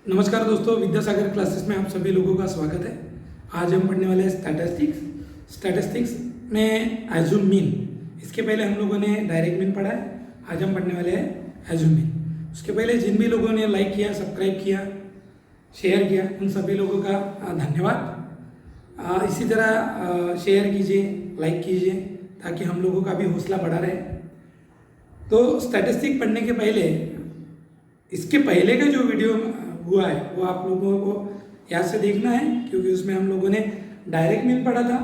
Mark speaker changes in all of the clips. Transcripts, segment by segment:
Speaker 1: नमस्कार दोस्तों, विद्यासागर क्लासेस में आप सभी लोगों का स्वागत है। आज हम पढ़ने वाले हैं स्टैटिस्टिक्स में एज्यूम मीन। इसके पहले हम लोगों ने डायरेक्ट मीन पढ़ा है। आज हम पढ़ने वाले हैं एज्यूम मीन। उसके पहले जिन भी लोगों ने लाइक किया, सब्सक्राइब किया, शेयर किया, उन सभी लोगों का धन्यवाद। इसी तरह शेयर कीजिए, लाइक कीजिए, ताकि हम लोगों का भी हौसला बढ़ा रहे। तो स्टैटिस्टिक पढ़ने के पहले, इसके पहले का जो वीडियो हुआ है वो आप लोगों को याद से देखना है, क्योंकि उसमें हम लोगों ने डायरेक्ट मीन पढ़ा था।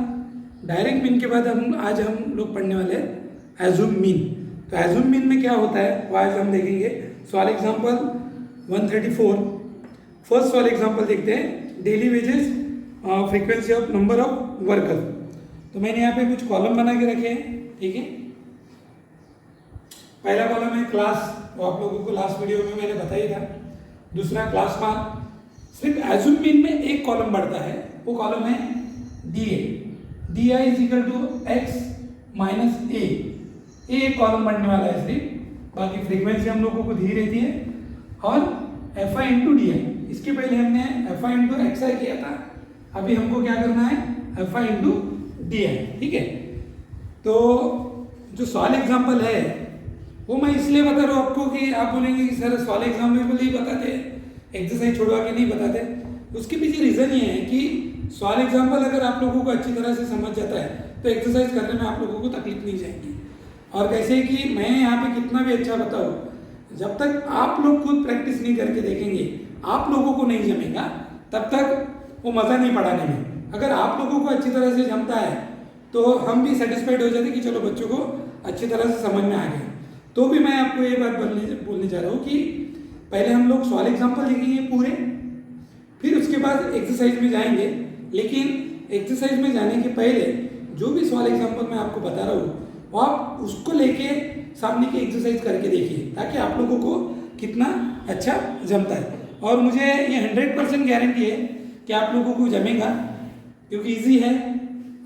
Speaker 1: डायरेक्ट मीन के बाद आज हम लोग पढ़ने वाले हैं एज्यूम मीन। तो एज्यूम मीन में क्या होता है वो आज हम देखेंगे। सवाल एग्जांपल 134। फर्स्ट सवाल एग्जांपल देखते हैं, daily wages frequency of number of worker. तो मैंने यहाँ पे कुछ कॉलम बना के रखे हैं, ठीक है। पहला कॉलम है क्लास, वो आप लोगों को लास्ट वीडियो में मैंने बताया था। दूसरा क्लास मार्क। सिर्फ एज्यूम मीन में एक कॉलम बढ़ता है, वो कॉलम है D I is equal to X minus A. एक कॉलम बढ़ने वाला है सिर्फ, बाकी फ्रीक्वेंसी हम लोगों को दी रहती है। और F I into D I, इसके पहले हमने एफ आई इंटू एक्स आई किया था, अभी हमको क्या करना है F I into D I, ठीक है। तो जो सवाल एग्जाम्पल है वो मैं इसलिए बता रहा हूँ आपको कि आप बोलेंगे कि सर सवाल एग्जाम्पल ही बताते, एक्सरसाइज छोड़वा के नहीं बताते। उसके पीछे रीज़न ये है कि सवाल एग्जाम्पल अगर आप लोगों को अच्छी तरह से समझ जाता है तो एक्सरसाइज करने में आप लोगों को तकलीफ नहीं जाएगी। और कैसे कि मैं यहाँ पे कितना भी अच्छा बताऊँ, जब तक आप लोग खुद प्रैक्टिस नहीं करके देखेंगे, आप लोगों को नहीं जमेगा, तब तक वो मज़ा नहीं पढ़ाने में। अगर आप लोगों को अच्छी तरह से जमता है तो हम भी सेटिस्फाइड हो जाते कि चलो बच्चों को अच्छी तरह से समझ में आ गया। तो भी मैं आपको ये बात बोलने जा रहा हूँ कि पहले हम लोग सवाल एग्जाम्पल लिखेंगे पूरे, फिर उसके बाद एक्सरसाइज में जाएंगे। लेकिन एक्सरसाइज में जाने के पहले जो भी सवाल एग्जाम्पल मैं आपको बता रहा हूँ वो आप उसको लेके सामने की एक्सरसाइज करके देखिए, ताकि आप लोगों को कितना अच्छा जमता है। और मुझे ये 100% गारंटी है कि आप लोगों को जमेगा, क्योंकि ईजी है।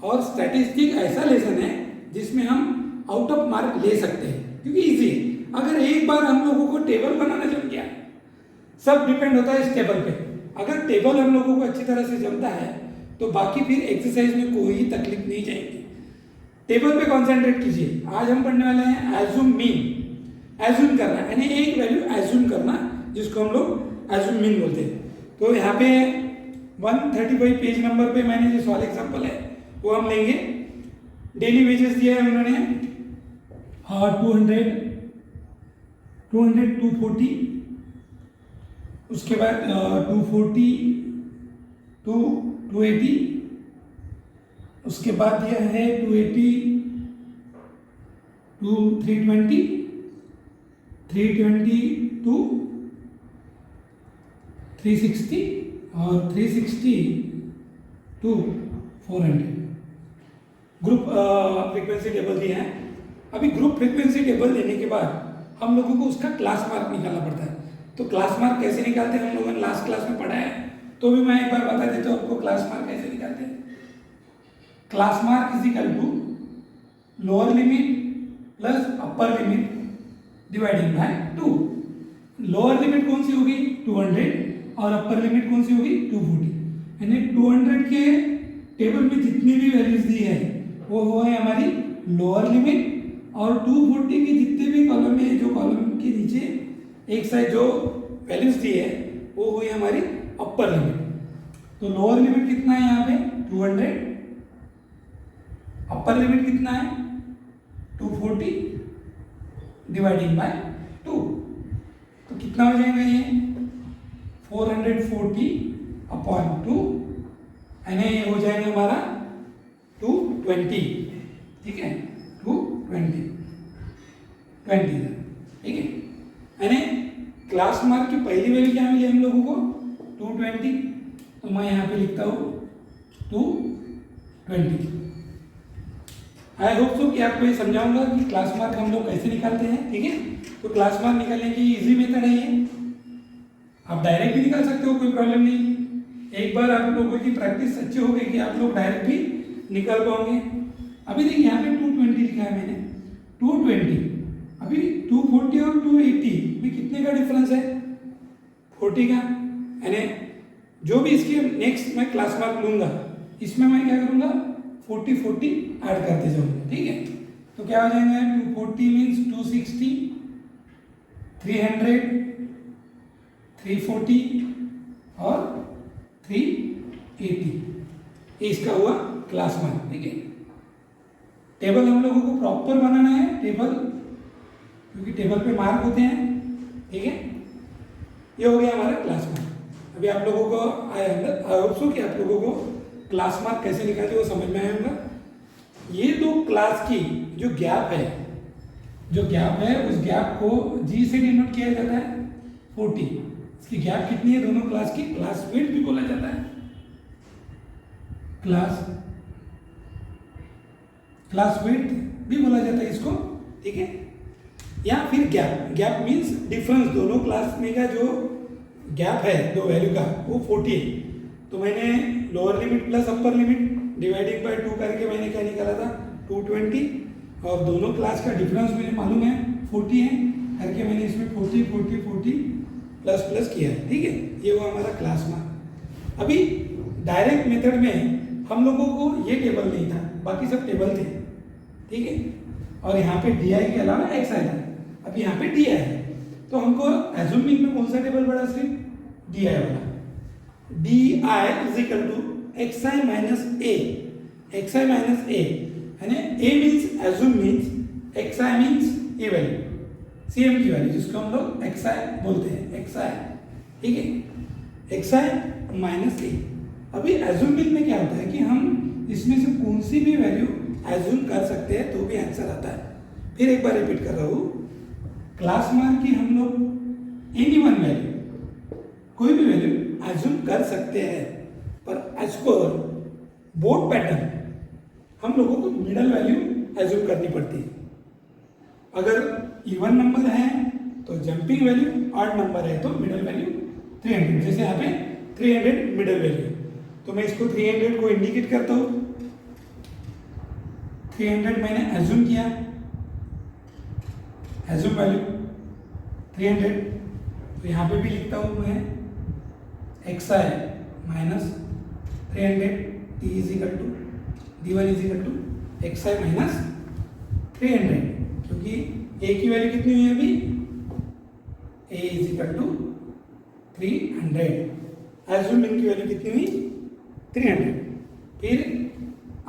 Speaker 1: और स्टैटिस्टिक ऐसा लेसन है जिसमें हम आउट ऑफ मार्क ले सकते हैं, क्योंकि इजी है। अगर एक बार हम लोगों को टेबल बनाना जम गया, सब डिपेंड होता है इस टेबल पे। अगर टेबल हम लोगों को अच्छी तरह से जमता है तो बाकी फिर एक्सरसाइज में कोई तकलीफ नहीं जाएगी। टेबल पे कॉन्सेंट्रेट कीजिए। आज हम पढ़ने वाले हैं एज्यूम मीन। एज्यूम करना यानी एक वैल्यू एज्यूम करना, जिसको हम लोग एज्यूम मीन बोलते हैं। तो यहाँ पे 135 पेज नंबर पे मैंने जो सवाल एग्जाम्पल है वो हम लेंगे। डेली वेजेस दिया है उन्होंने 200, 240, उसके बाद 240, 280, उसके बाद दिया है 280, 320, 320 360 और 360 400। ग्रुप फ्रीक्वेंसी टेबल दिए हैं। अभी ग्रुप फ्रीक्वेंसी टेबल देने के बाद हम लोगों को उसका क्लास मार्क निकालना पड़ता है। तो क्लास मार्क कैसे निकालते हैं हम लोगों ने लास्ट क्लास में पढ़ा है, तो भी मैं एक बार बता देता हूँ आपको क्लास मार्क कैसे निकालते हैं। Class mark is equal to lower limit plus upper limit dividing by 2। Lower limit कौन सी होगी 200 और अपर लिमिट कौन सी होगी 240। यानी 200 के टेबल में जितनी भी वैल्यूज दी है वो है हमारी लोअर लिमिट, और 240 के जितने भी कॉलम है, जो कॉलम के नीचे एक साइड जो वैल्यूज दी है वो हुई हमारी अपर लिमिट। तो लोअर लिमिट कितना है यहाँ पे 200, अपर लिमिट कितना है 240 डिवाइडिंग बाय 2। तो कितना हो जाएगा ये 440 अपॉन 2, यानी ये हो जाएगा हमारा 220, ठीक है 220, ठीक है। यानी क्लास मार्क की पहली वैल्यू क्या मिली हम लोगों को 220, तो मैं यहाँ पे लिखता हूँ 220। आई होप सो कि आपको ये समझाऊंगा कि क्लास मार्क हम लोग कैसे निकालते हैं, ठीक है। तो क्लास मार्क निकालने की इजी मेथड है ये। आप डायरेक्ट भी निकाल सकते हो, कोई प्रॉब्लम नहीं। एक बार आप लोगों की प्रैक्टिस अच्छी हो गई कि आप लोग डायरेक्ट भी निकाल पाओगे। अभी देखिए यहाँ पे 220 लिखा है मैंने, 220। अभी 240 और 280 में कितने का डिफरेंस है 40 का, यानी जो भी इसके नेक्स्ट मैं क्लास मार्क लूँगा इसमें मैं क्या करूँगा 40 ऐड करते जाऊँगा, ठीक है। तो क्या हो जाएगा 240 मीन्स 260, 300, 340 और 380, ये इसका हुआ क्लास मार्क, ठीक है। टेबल हम लोगों को प्रॉपर बनाना है टेबल, क्योंकि टेबल पे मार्क होते हैं, ठीक है। ये हो गया हमारा क्लास मार्क। अभी आप लोगों को आई होप सो कि आप लोगों को क्लास मार्क कैसे निकालते वो समझ में आया होगा। ये दो क्लास की जो गैप है उस गैप को जी से डिनोट किया जाता है 40। इसकी गैप कितनी है दोनों क्लास की, क्लास विड्थ भी बोला जाता है, क्लास विड्थ भी बोला जाता है इसको, ठीक है। या फिर गैप मीन्स डिफरेंस, दोनों क्लास में का जो गैप है दो वैल्यू का वो 40 है। तो मैंने lower limit plus upper limit dividing by 2 करके मैंने क्या निकाला था 220, और दोनों क्लास का डिफरेंस मुझे मालूम है 40 है करके मैंने इसमें 40 प्लस किया है, ठीक है। ये हुआ हमारा क्लास मार्क। अभी डायरेक्ट मेथड में हम लोगों को ये टेबल नहीं था, बाकी सब टेबल थे, ठीक है। और यहाँ पे डी आई के अलावा एक्स आई था, अब यहाँ पे डी आई है। तो हमको एज्यूमिंग में कौन सा टेबल बड़ा सिर्फ डी आई वाला, D I is equal to X I minus A, X I minus A यानी A means assume means X I means A value, C M की वैल्यू जिसको हम लोग एक्स आई बोलते हैं, एक्स आई, ठीक है, एक्स आई माइनस ए। अभी एज्यूमिंग में क्या होता है कि हम इसमें से कौन सी भी वैल्यू एज्यूम कर सकते हैं तो भी आंसर आता है। फिर एक बार रिपीट कर रहा हूँ, क्लास मार्क की हम लोग एनी वन वैल्यू कोई भी वैल्यू एज्यूम कर सकते हैं, पर एज पर बोर्ड पैटर्न हम लोगों को मिडल वैल्यू एज्यूम करनी पड़ती है। अगर इवन नंबर है तो जंपिंग वैल्यू, ऑड नंबर है तो मिडल वैल्यू 300, जैसे यहाँ पे 300 मिडल वैल्यू, तो मैं इसको 300 को इंडिकेट करता हूँ। 300 मैंने एज्यूम किया, एज्यूम वैल्यू 300, तो यहाँ पे भी लिखता हूँ मैं X I minus 300, T is equal to D one is equal to X I minus 300, क्योंकि ए की वैल्यू कितनी हुई है अभी, A is equal to 300, assuming की वैल्यू कितनी हुई 300। फिर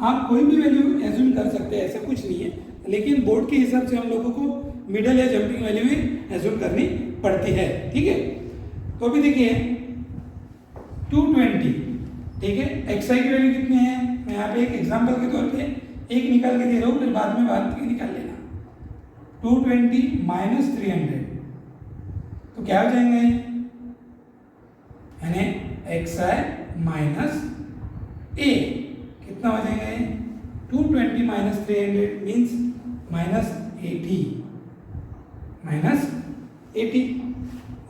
Speaker 1: आप कोई भी वैल्यू एज्यूम कर सकते हैं, ऐसा कुछ नहीं है, लेकिन बोर्ड के हिसाब से हम लोगों को मिडल या जंपिंग वैल्यू में एज्यूम करनी पड़ती है, ठीक है। तो अभी देखिए 220, ठीक है, एक्स आई की वैल्यू कितनी है, मैं यहाँ पे एक एग्जांपल के तौर पे एक निकाल के दे रहा हूँ, फिर बाद में निकाल लेना। 220 माइनस 300 तो क्या हो जाएंगे, यानी एक्स आई माइनस ए कितना हो जाएगा ये 220 माइनस 300 मीन्स माइनस 80।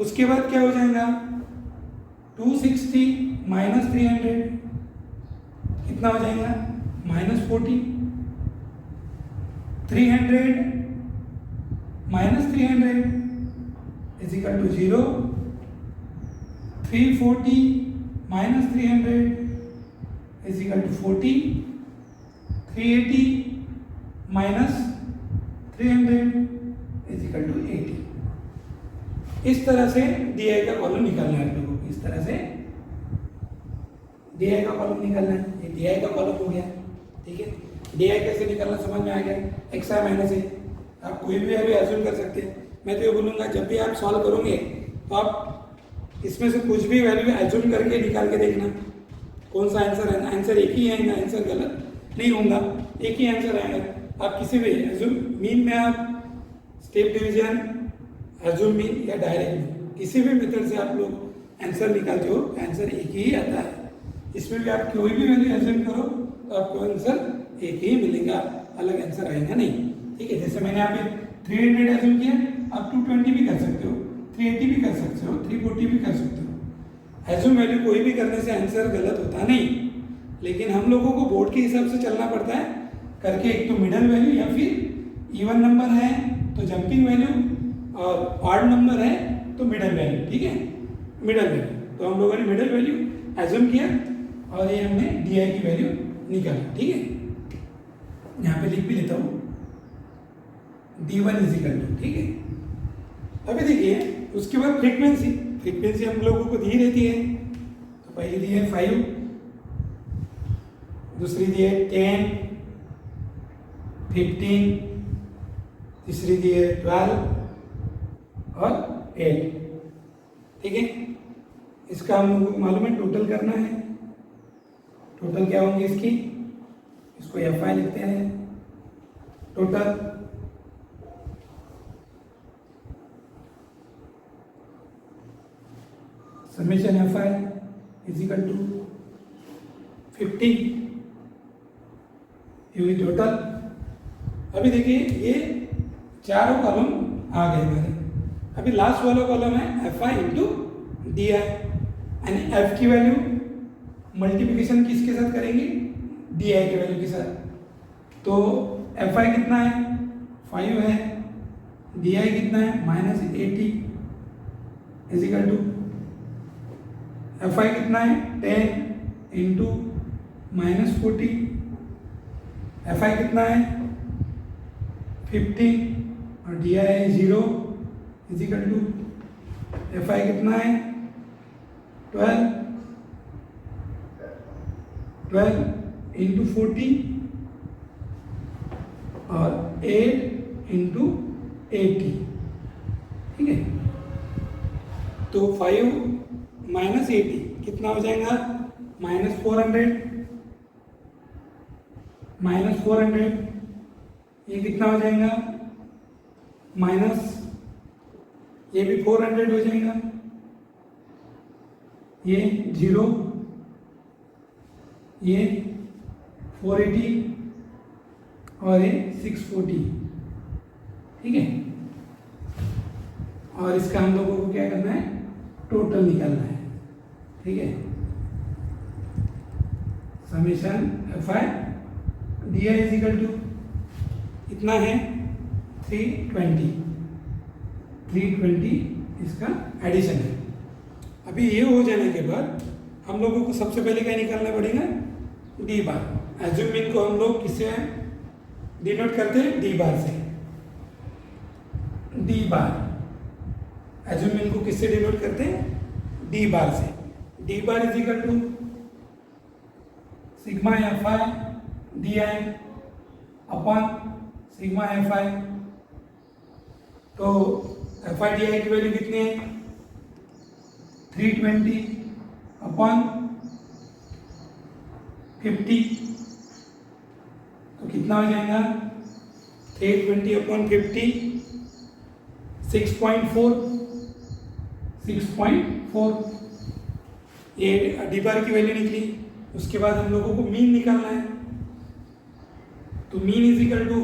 Speaker 1: उसके बाद क्या हो जाएगा 260 माइनस 300 कितना हो जाएगा -40, 300 minus 300 is equal to 0, 340 minus 300 is equal to 40, 380 minus 300 is equal to 80। इस तरह से डी आई का कॉलम निकालना है आप लोगों को, इस तरह से डी आई का कॉलम निकालना है। ये डी आई का कॉलम हो गया, ठीक है। डी आई कैसे निकालना समझ में आ गया, एक्स आई माइनस ए, आप कोई भी वैल्यू एज्यूम कर सकते हैं। मैं तो ये बोलूँगा जब भी आप सॉल्व करोगे तो आप इसमें से कुछ भी वैल्यू एज्यूम करके निकाल के देखना कौन सा आंसर है। आंसर एक ही है, आंसर गलत नहीं होगा, एक ही आंसर आएगा। आप किसी भी एज्यूम मीन में आप स्टेप डिवीजन, एज्यूम मीन या डायरेक्ट मीन किसी भी मेथड से आप लोग आंसर निकालते हो, आंसर एक ही आता है। इसमें भी आप कोई भी वैल्यू एज्यूम करो तो आपको आंसर एक ही मिलेगा, अलग आंसर आएगा नहीं, ठीक है। जैसे मैंने यहाँ पे 300 एज्यूम किया, आप 220 भी कर सकते हो, 380 भी कर सकते हो, 340 भी कर सकते हो। एज्यूम वैल्यू कोई भी करने से आंसर गलत होता नहीं, लेकिन हम लोगों को बोर्ड के हिसाब से चलना पड़ता है करके, एक तो मिडल वैल्यू या फिर इवन नंबर है तो जंपिंग वैल्यू और ऑड नंबर है तो मिडल वैल्यू, ठीक है, मिडल वैल्यू। तो हम लोगों ने मिडिल वैल्यू एज्यूम किया और ये हमने डी आई की वैल्यू निकाली। ठीक है, यहाँ पे लिख भी लेता हूँ d1 इज इक्वल टू। ठीक है, अभी देखिए उसके बाद फ्रीक्वेंसी हम लोगों को दी रहती है। तो पहली दी है 5, दूसरी दी है 10, 15, तीसरी दी है 12 और 8। ठीक है, इसका हम लोगों को मालूम है टोटल करना है। टोटल क्या होंगे इसकी, इसको एफ आई लिखते हैं। Total summation F I is equal to 50 ये टोटल। अभी देखिए ये चारों कॉलम आ गए हमारे। अभी लास्ट वाला कॉलम है F I into D I, यानी एफ की वैल्यू मल्टीप्लिकेशन किसके साथ करेंगे, डी आई के वैल्यू के साथ। तो एफ आई कितना है 5 है, डी आई कितना है -80 is equal to F I कितना है 10 इंटू -40, एफ आई कितना है 15 और डी आई है 0 is equal to F I कितना है 12 इंटू 40 और 8 इंटू 80। ठीक है, तो 5 -80 कितना हो जाएगा -400 ये कितना हो जाएगा माइनस, ये भी 400 हो जाएगा, ये 0, ये 480 और ये 640। ठीक है, और इसका हम लोगों को क्या करना है टोटल निकालना है। ठीक है, summation F I D I is equal to कितना है 320 इसका एडिशन है। अभी ये हो जाने के बाद हम लोगों को सबसे पहले क्या निकालना पड़ेगा डी बार। एज्यूमिंग को हम लोग किससे डिनोट करते हैं डी बार से। डी बार एज्यूमिंग को किससे डिनोट करते हैं डी बार से। D bar is equal to sigma F I D I upon sigma F I. तो एफ आई डी आई की वैल्यू कितनी है 320 अपॉन 50। तो कितना हो जाएगा 320 अपॉन 50 6.4 ये डी बार की वैल्यू निकली। उसके बाद हम लोगों को मीन निकालना है। तो मीन इज इक्वल टू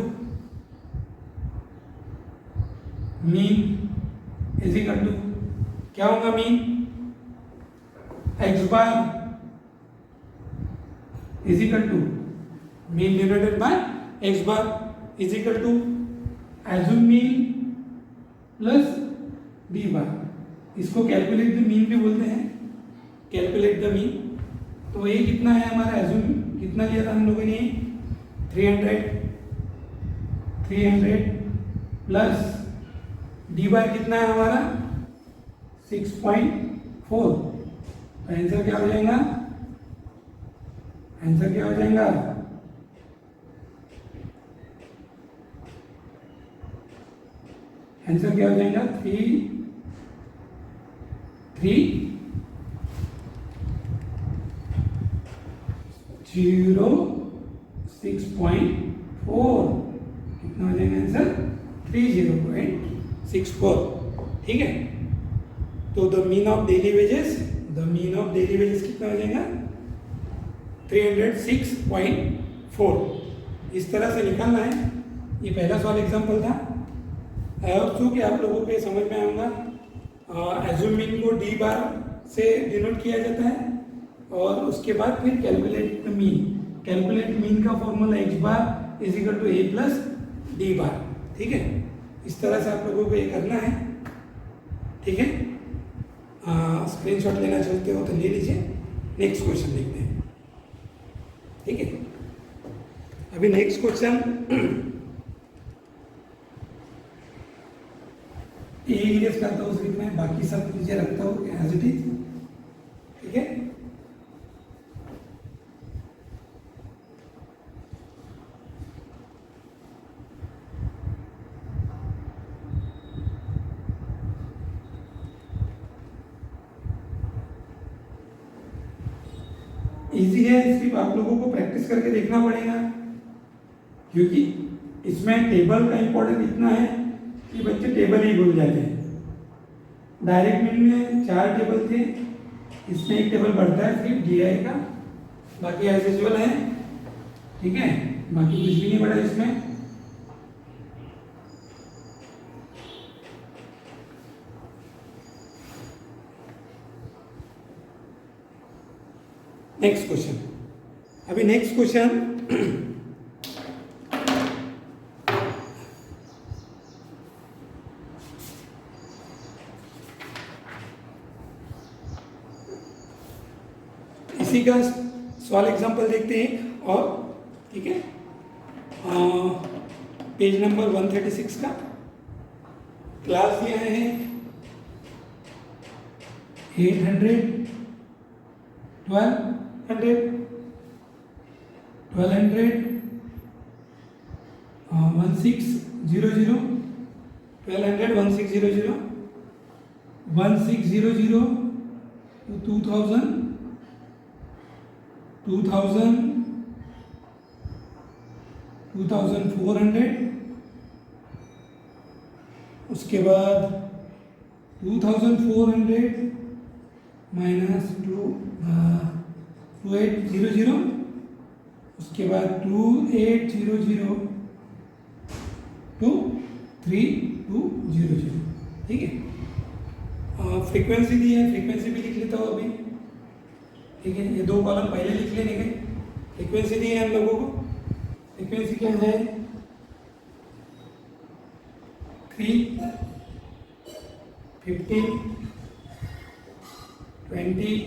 Speaker 1: क्या होगा mean X bar is equal to mean divided by X bar is equal to assume mean plus D bar. इसको कैलकुलेट द मीन भी बोलते हैं, कैलकुलेट द मीन। तो ये कितना है हमारा एज्यूम कितना लिया था हम लोगों ने 300 प्लस डी बार कितना है हमारा 6.4। तो आंसर क्या हो जाएगा आंसर क्या हो जाएगा आंसर क्या हो जाएगा 306.4 कितना हो जाएगा आंसर 30.64। ठीक है, तो the mean of daily wages कितना हो जाएगा 306.4। इस तरह से निकालना है। ये पहला सवाल एग्जाम्पल था। कि आप लोगों को समझ में आऊँगा एज्यूम मीन को डी बार से डिनोट किया जाता है और उसके बाद फिर कैलकुलेट मीन का formula X bar is equal to A plus D bar. ठीक है, इस तरह से आप लोगों को ये करना है। ठीक है, स्क्रीनशॉट लेना चाहते हो तो ले लीजिए। नेक्स्ट क्वेश्चन देखते हैं, ठीक है। अभी नेक्स्ट क्वेश्चन इरेज करता हूँ सिर्फ मैं, बाकी सब नीचे रखता हूँ एज इट इज, ठीक है। इजी है, सिर्फ आप लोगों को प्रैक्टिस करके देखना पड़ेगा, क्योंकि इसमें टेबल का इंपॉर्टेंट इतना है कि बच्चे टेबल ही भूल जाते हैं। डायरेक्ट मीन में 4 टेबल थे, इसमें एक टेबल बढ़ता है सिर्फ DI का, बाकी एज यूजुअल है, ठीक है। बाकी कुछ भी नहीं बढ़ा इसमें। नेक्स्ट क्वेश्चन, अभी नेक्स्ट क्वेश्चन इसी का सवाल एग्जांपल देखते हैं, और ठीक है, पेज नंबर 136 का क्लास दिया है 800, 1200, 1600, 1600, 1200, 1600, 1600 to 2000, 2000, 2400, उसके बाद 2400 माइनस 2800, उसके बाद 2800 to 3200, ठीक है। फ्रीक्वेंसी दी है, फ्रीक्वेंसी भी लिख लेता हूँ अभी, ठीक है। ये 2 कॉलम पहले लिख लेने के, फ्रीक्वेंसी दी है हम लोगों को। फ्रीक्वेंसी क्या है, 3, 15, 20,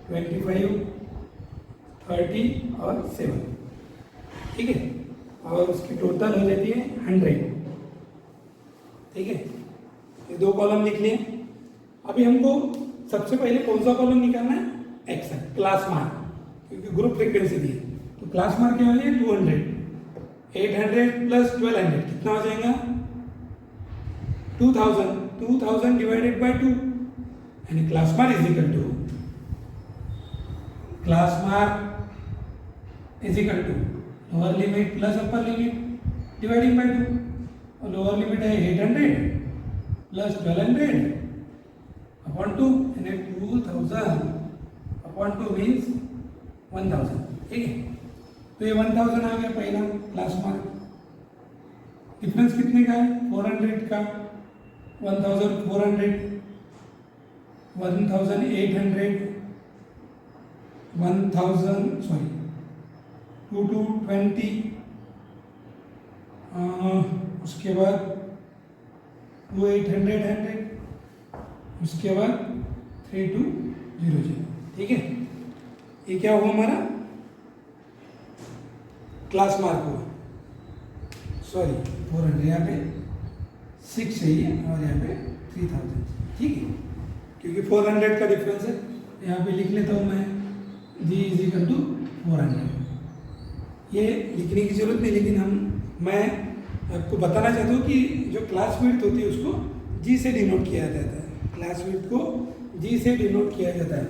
Speaker 1: 25, 30 और 7, ठीक है। और उसकी टोटल हो जाती है 100, ठीक है। ये 2 कॉलम लिख लिए। अभी हमको सबसे पहले कौन सा कॉलम निकालना है, एक्शन क्लास मार्क, क्योंकि ग्रुप फ्रीक्वेंसी दी है। तो क्लास मार्क क्या हो जाएगा 200, 800 प्लस 1200 कितना हो जाएगा 2000, 2000 डिवाइडेड बाय 2, यानी class mark is equal to, class mark is equal to lower limit plus upper limit dividing by 2, और लोअर लिमिट है 800 प्लस 1200 अपॉन 2, यानी 2000 अपॉन 2 मीन्स 1000, ठीक है। तो ये 1000 आ गया पहला क्लास मार्क। डिफरेंस कितने का है, 400 का, 1400, 1800, 220, उसके बाद 2800, 100, उसके बाद 3200, ठीक है। ये क्या हुआ हमारा क्लास मार्क हुआ, सॉरी 400, यहाँ पे 6 चाहिए और यहाँ पे 3000, ठीक है। क्योंकि 400 का डिफरेंस है, यहाँ पे लिख लेता हूँ मैं G इज इक्वल टू 400। ये लिखने की जरूरत नहीं, लेकिन मैं आपको बताना चाहता हूँ कि जो क्लास विड्थ होती है उसको G से डिनोट किया जाता है, क्लास विड्थ को G से डिनोट किया जाता है।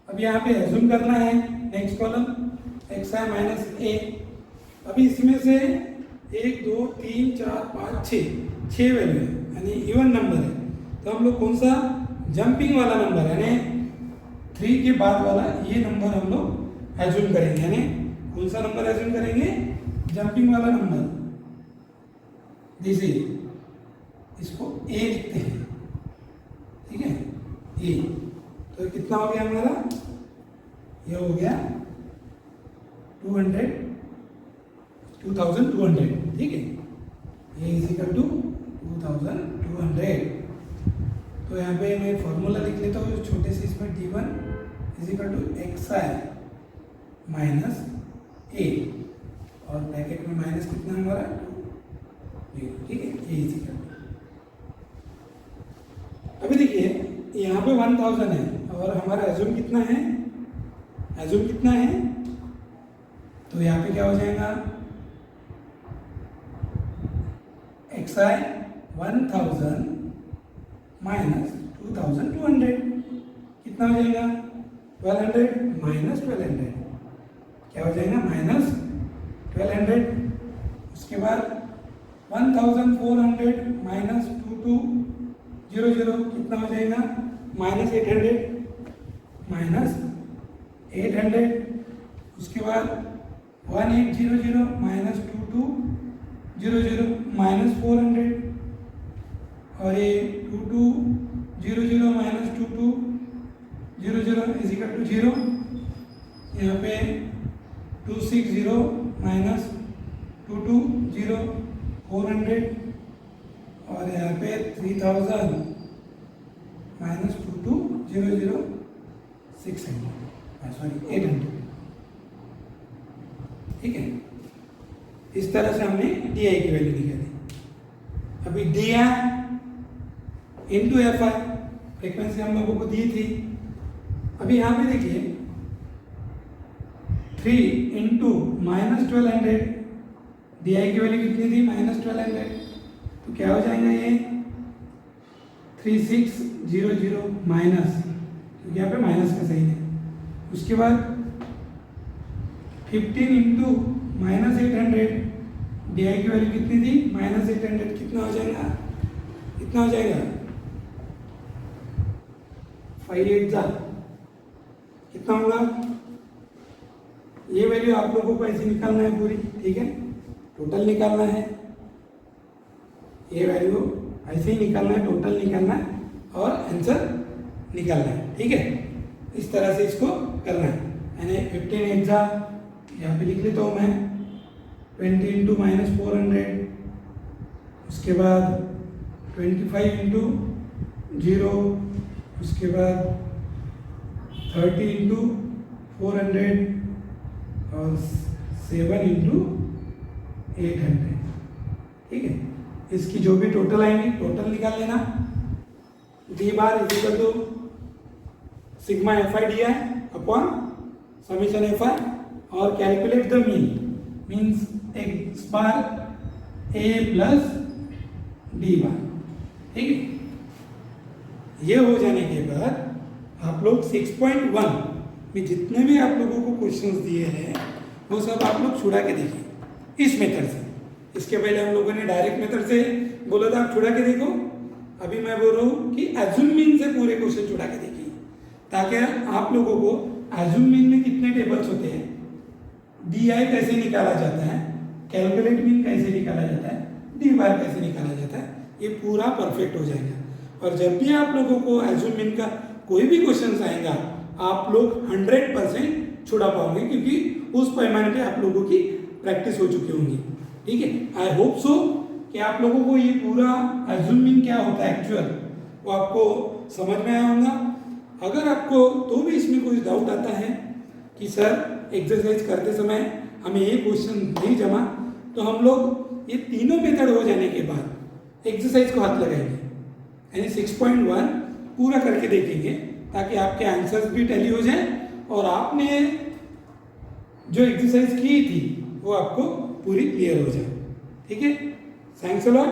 Speaker 1: अब यहाँ पे एज्यूम करना है next column xi minus a। अभी इसमें से 1 2 3 4 5 6 वैल्यू है, यानी इवन नंबर है। तो हम लोग कौन सा जंपिंग वाला नंबर, यानी 3 के बाद वाला ये नंबर हम लोग एज्यूम करेंगे, यानी कौन सा नंबर एज्यूम करेंगे, जंपिंग वाला नंबर। जैसे इसको a लिखते हैं, ठीक है, a। तो कितना हो गया हमारा, ये हो गया 2200, ठीक है। ये इज इक्वल टू 2200, तो यहाँ पे मैं फॉर्मूला लिख लेता हूँ छोटे से इसमें d1 is equal to xi minus a और ब्रैकेट में माइनस कितना हमारा 2, ठीक है, ये इज इक्वल टू। अभी देखिए यहाँ पे 1000 है और हमारा एज्यूम कितना है, तो यहाँ पे क्या हो जाएगा xi 1000 माइनस 2200 कितना हो जाएगा 1200 माइनस 1200 क्या हो जाएगा माइनस 1200। उसके बाद 1400 माइनस 2200 कितना हो जाएगा माइनस 800 उसके बाद 1800 माइनस 2200 माइनस 400 और ये 2200 माइनस 2200 इज इक्वल टू 0। यहाँ पे 260 माइनस 220 400 और यहाँ पे 3000 माइनस 2200 600 सॉरी 800, ठीक है। इस तरह से हमने डी आई की वैल्यू निकाली। अभी D I into F I frequency हम लोगों को दी थी। अभी यहाँ पे देखिए 3 इंटू माइनस 1200 डी आई की वैल्यू कितनी थी माइनस 1200, तो क्या हो जाएगा ये 3600 माइनस, क्योंकि यहाँ पे माइनस का सही है। उसके बाद 15 इंटू माइनस 800 डी आई की वैल्यू कितनी थी माइनस 800, कितना हो जाएगा 5 कितना होगा, ये वैल्यू आप लोगों को ऐसे निकालना है पूरी, ठीक है, टोटल निकालना है, ये वैल्यू ऐसे ही निकालना है, टोटल निकालना है और आंसर निकालना है, ठीक है। इस तरह से इसको करना है। यानी 15 एग्जा यहाँ पे लिख लेता हूँ मैं 20 इंटू माइनस 400 उसके बाद 25 इंटू 0 उसके बाद 30 इंटू 400 और 7 इंटू 800, ठीक है। इसकी जो भी टोटल आएंगी टोटल निकाल लेना। D bar is equal to sigma F I D I upon summation F I और calculate the mean means X bar A plus D bar, ठीक है। ये हो जाने के बाद आप लोग 6.1 में जितने भी आप लोगों को क्वेश्चंस दिए हैं वो सब आप लोग छुड़ा के देखिए इस मेथड से। इसके पहले हम लोगों ने डायरेक्ट मेथड से बोला था आप छुड़ा के देखो, अभी मैं बोल रहा हूँ कि एज्यूम मीन से पूरे क्वेश्चन छुड़ा के देखिए, ताकि आप लोगों को एज्यूम मीन में कितने टेबल्स होते हैं, डी आई कैसे निकाला जाता है, कैलकुलेट मीन कैसे निकाला जाता है, डी बार कैसे निकाला जाता है, ये पूरा परफेक्ट हो जाएगा। और जब भी आप लोगों को एज्यूम मीन का कोई भी क्वेश्चन आएगा आप लोग 100% छुड़ा पाओगे, क्योंकि उस पैमाने पे आप लोगों की प्रैक्टिस हो चुकी होंगी, ठीक है। आई होप सो कि आप लोगों को ये पूरा एज्यूम मीन क्या होता है एक्चुअल वो आपको समझ में आया होगा। अगर आपको तो भी इसमें कोई डाउट आता है कि सर एक्सरसाइज करते समय हमें ये क्वेश्चन नहीं जमा, तो हम लोग ये तीनों मेथड हो जाने के बाद एक्सरसाइज को हाथ लगाएंगे, यानी 6.1 पूरा करके देखेंगे, ताकि आपके आंसर्स भी टैली हो जाए और आपने जो एक्सरसाइज की थी वो आपको पूरी क्लियर हो जाए, ठीक है। Thanks a lot.